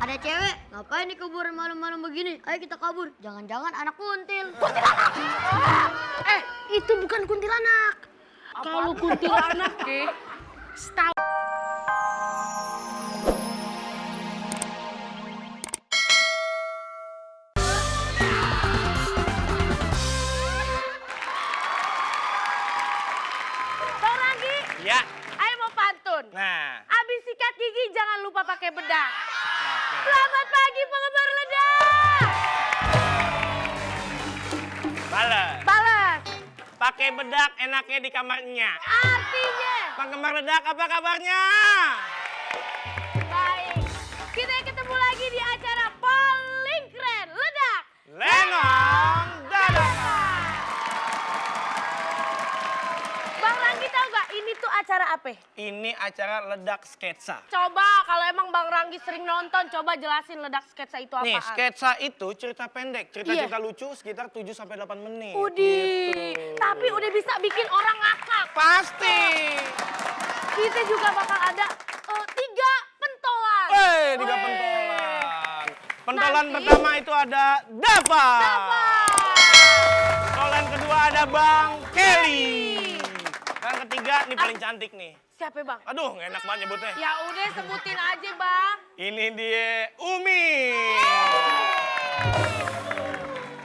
Ada cewek, ngapain di kuburan malam-malam begini? Ayo kita kabur. Jangan-jangan anak kuntil. Kuntilanak! Itu bukan kuntilanak. Kalau kuntilanak, setahu. Bang Ranggi, Ya. ayo mau pantun. Nah. Abis sikat gigi jangan lupa pakai bedak. Oke. Selamat pagi penggemar ledak. Balas. Balas. Pakai bedak enaknya di kamarnya. Artinya. Penggemar ledak apa kabarnya? Baik. Kita ketemu lagi di acara paling keren, Ledak. Lenong dadakan. Bang Ranggi tahu gak ini tuh acara apa? Ini acara ledak sketsa. Coba kalau emang Bang Ranggi sering nonton, coba jelasin Ledak sketsa itu apaan. Nih, sketsa itu cerita pendek, cerita-cerita lucu sekitar 7-8 menit. Udih, Gitu. tapi udah bisa bikin orang ngakak. Pasti. Kita juga bakal ada 3 pentolan. 3 pentolan. Pentolan Nanti- pertama itu ada Dava. Apa? Pentolan kedua ada Bang Kelly. Yang ketiga nih paling cantik nih. Siapa Bang? Aduh, nggak enak banget nyebutnya. Ya udah sebutin aja Bang. Ini dia Umi.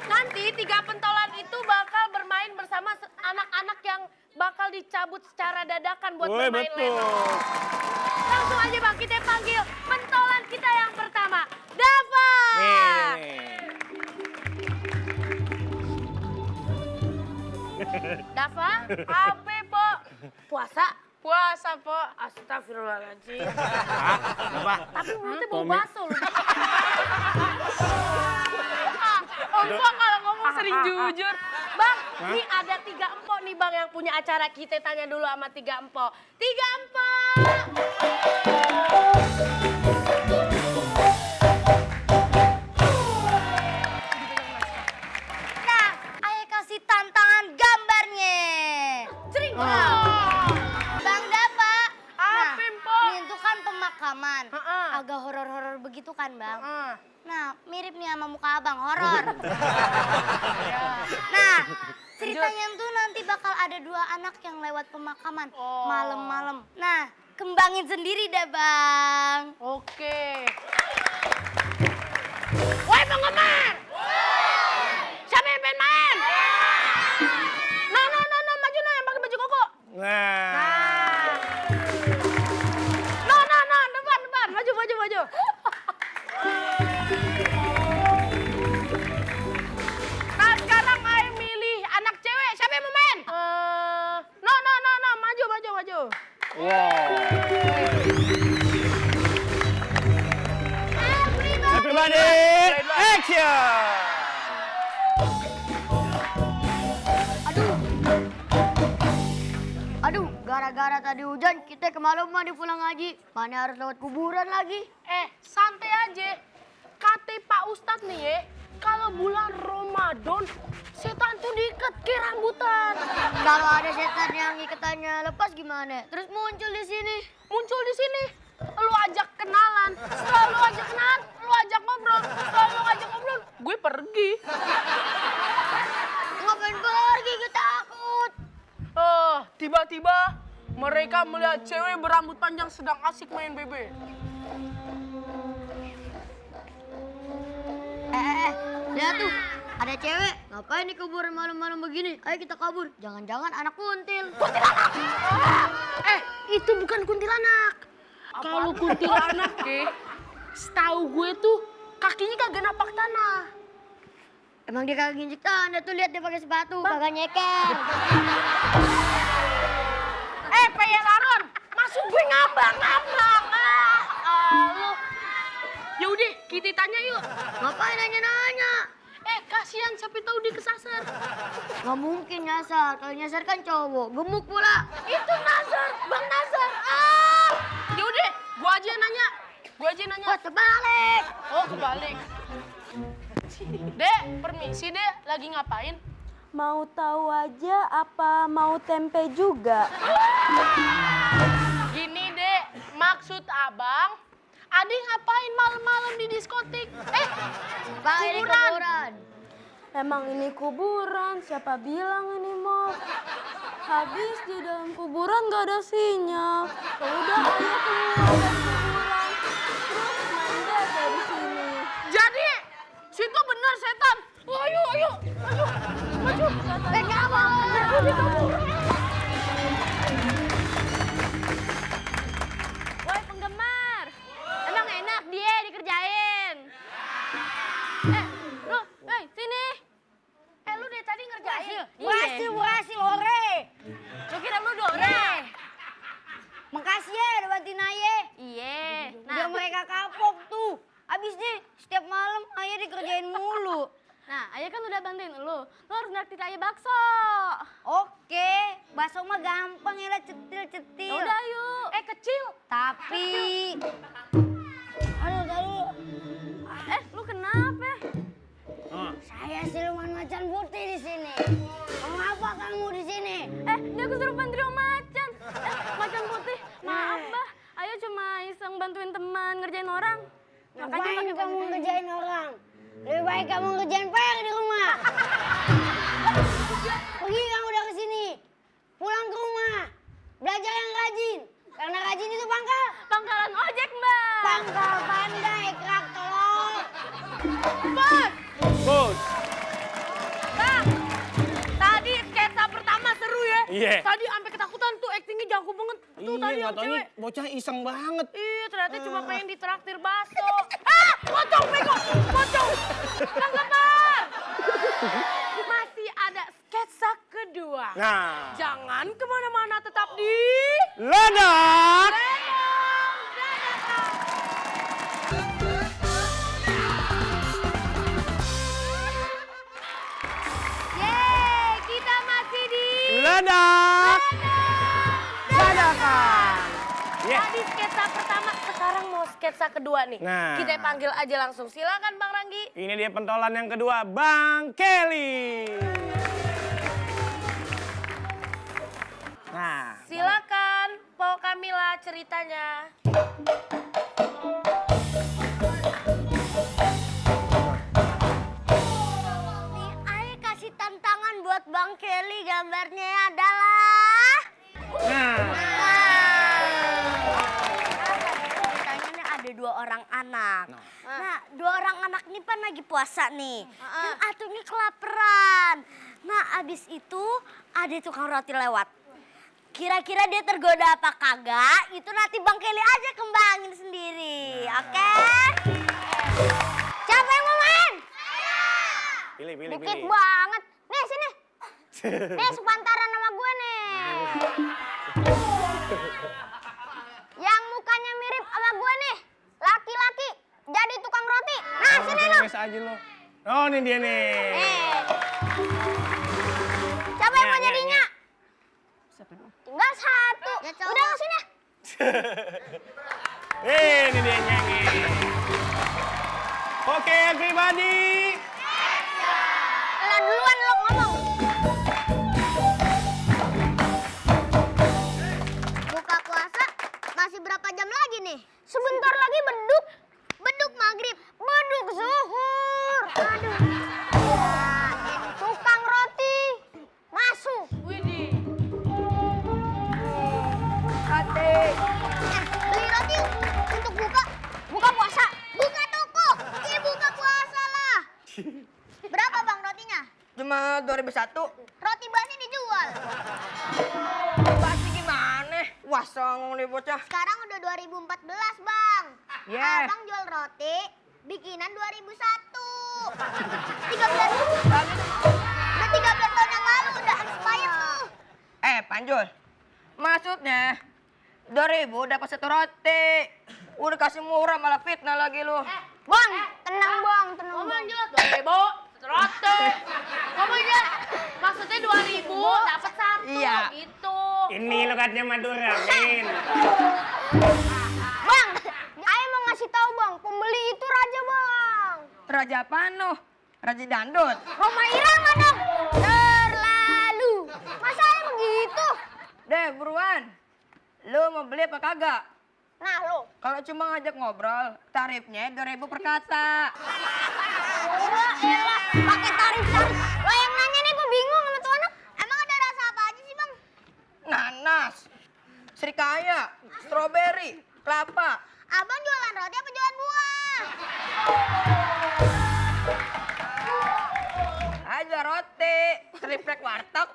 Nanti 3 pentolan itu bakal bermain bersama anak-anak yang bakal dicabut secara dadakan buat Woi, bermain betul. lenong. Langsung aja Bang, kita panggil pentolan kita yang pertama, Dava. Nih. Dava, apa Po? Puasa? Puasa Po. Astagfirullahaladzim. Apa? Tapi mulutnya bau baso loh. Om Po kalau ngomong sering jujur. Bang, ini ada 3 empok nih Bang yang punya acara. Kita tanya dulu sama 3 empok. 3 empok! Nah, ayo kasih tantangan gambarnya. Cering! Bang Dava. Apa, Empok? Ini tuh kan pemakaman. Heeh. Agak horor-horor begitu kan, Bang? Ah. Nah, mirip nih sama muka abang, horor. Nah, ceritanya tuh nanti bakal ada 2 anak yang lewat pemakaman Oh. malam-malam. Nah, kembangin sendiri deh, Bang. Oke. Woi penggemar! Siapa yang pengen main? No, maju no yang pakai baju koko. Nah. No, depan, maju. Nah, sekarang ayo milih anak cewek, siapa yang mau main? No, maju. Wow. Everybody, action! Aduh, gara-gara tadi hujan, kita kemalaman di pulang haji. Mana harus lewat kuburan lagi. Santai aja. Kata Pak Ustadz nih ya, kalau bulan Ramadan, setan tuh diikat ke rambutan. Kalau ada setan yang iketannya lepas gimana? Terus muncul di sini. Muncul di sini, lu ajak kenalan. Setelah lu ajak kenalan, lu ajak ngobrol. Setelah lu ajak ngobrol, gue pergi. Ngapain pergi, gue takut. Tiba-tiba mereka melihat cewek berambut panjang sedang asik main bebe. Lihat tuh, ada cewek. Ngapain di kuburan malam-malam begini? Ayo kita kabur. Jangan-jangan anak kuntil. Itu bukan kuntilanak. Kalau kuntilanak, setahu gue tuh kakinya kagak napak tanah. Emang dia kagak ginjek tanda tuh, lihat dia pakai sepatu, kagak nyeker. Peyel Aron, masuk gue ngambang-ngambang. Lu. Yaudah, kita tanya yuk. Ngapain nanya-nanya? Kasihan siapa tahu dia kesasar. Nggak mungkin nyasar, kalau nyasar kan cowok, gemuk pula. Itu Nazar, Bang Nazar. Yaudah, gua aja yang nanya. Oh, terbalik. Oh, kebalik. Dek, permisi Dek, lagi ngapain? Mau tahu aja apa mau tempe juga? Gini Dek, maksud abang, Adi ngapain malam-malam di diskotik. Bang, ini kuburan. Emang ini kuburan, siapa bilang ini mall? Habis di dalam kuburan gak ada sinyal. Ya udah ayo keluar dari kuburan. Terus manja dari sini. Jadi, situ benar setan. Ayo, maju. Woi penggemar, emang enak dia dikerjain? Sini. Lu dari tadi ngerjain. Berhasil, ore. Lu kira lu Dore? Makasih ya udah bantuin Aye. Iya. Biar mereka kapok tuh. Abisnya setiap malam Aye dikerjain mulu. Nah, Ayah kan udah bantuin lu. Lu harus naktir Ayah bakso. Oke, bakso mah gampang ya lah, cetil-cetil. Udah yuk. Kecil. Tapi... Aduh. Lu kenapa? Saya siluman macan putih di sini. Mengapa kamu di sini? Dia kesurupan trio macan. Macan putih. Maaf, Bah. Ayah cuma iseng bantuin teman ngerjain orang. Ngapain kamu ngerjain orang? Lebih baik kamu ngerjain PR di rumah. Pergi kamu udah kesini. Pulang ke rumah. Belajar yang rajin. Karena rajin itu pangkal. Pangkalan ojek, Mbak. Pangkal pandai, kerak telur. Bos. Bang, tadi sketsa pertama seru ya. Iya. Tadi sampai ketakutan tuh, aktingnya jago banget. Tuh tadi Iya, yang nggak taunya cewek. bocah iseng banget. Iya, ternyata cuma pengen ditraktir bakso. Pocong, bego! Pocong! Penggemar! Masih ada sketsa kedua. Nah, Jangan kemana-mana, tetap di... ledak. Yeay, kita masih di... Ledak. Dadakan. Yeah. Tadi sketsa pertama, sekarang mau sketsa kedua nih. Nah. Kita panggil aja langsung. Silakan Bang Ranggi. Ini dia pentolan yang kedua, Bang Kelly. Nah, Silakan, Po Kamila ceritanya. Nih, Aye kasih tantangan buat Bang Kelly. Gambarnya adalah... Ceritanya nih ada 2 orang anak. Nah, 2 orang anak ini kan lagi puasa nih. Yang atunya kelaparan. Nah, abis itu ada tukang roti lewat. Kira-kira dia tergoda apa kagak, itu nanti Bang Kelly aja kembangin sendiri, oke? Siapa yang mau main? pilih. Dikit banget. Nih, sini. Nih, sepantaran sama gue nih. Yang mukanya mirip sama gue nih. Laki-laki. Jadi tukang roti. Nah, sini lu. Biasa aja lo. Oh, ini dia nih. Siapa yang mau jadinya? Tinggal 1. Udah, sini. Ini dia nyanyi. Oke, everybody. Lah duluan lo ngomong. Buka puasa masih berapa jam lagi nih? Sebentar lagi beduk. Beduk maghrib. Beduk zuhur. Aduh. Nah, tukang roti masuk. Widih. Beli roti untuk buka puasa. Buka toko. Iya buka puasa lah. Berapa Bang rotinya? Cuma 2001. Roti basi dijual. Pasti gimana? Wah, songong nih bocah. Sekarang udah 2014 Bang. Yeah. Abang jual roti bikinan 2001. 13 udah 13 tahun yang lalu udah expired tuh. Panjul. Maksudnya 2000 dapat 1 roti. Udah kasih murah malah fitnah lagi lu. Bang, tenang Bang, tenang Ngomong Bang. jelas 2000, roti. Ngomong jelas. Maksudnya 2000 dapat 1 Iya. gitu. Ini lo katanya Madura, Min. Bang, Ayo mau ngasih tahu Bang, pembeli itu raja Bang. Raja apaan lu? Raja Dandut. Roma Irama dong. Terlalu. Masa begitu? Deh, buruan. Lu mau beli apa kagak? Nah lo, kalau cuma ngajak ngobrol, tarifnya 2.000 per kata. Pakai tarif. Lo yang nanya nih, gue bingung sama tuh anak. Emang ada rasa apa aja sih, Bang? Nanas, serikaya, stroberi, kelapa. Abang jualan roti apa jualan buah? Aja roti, triplek warteg.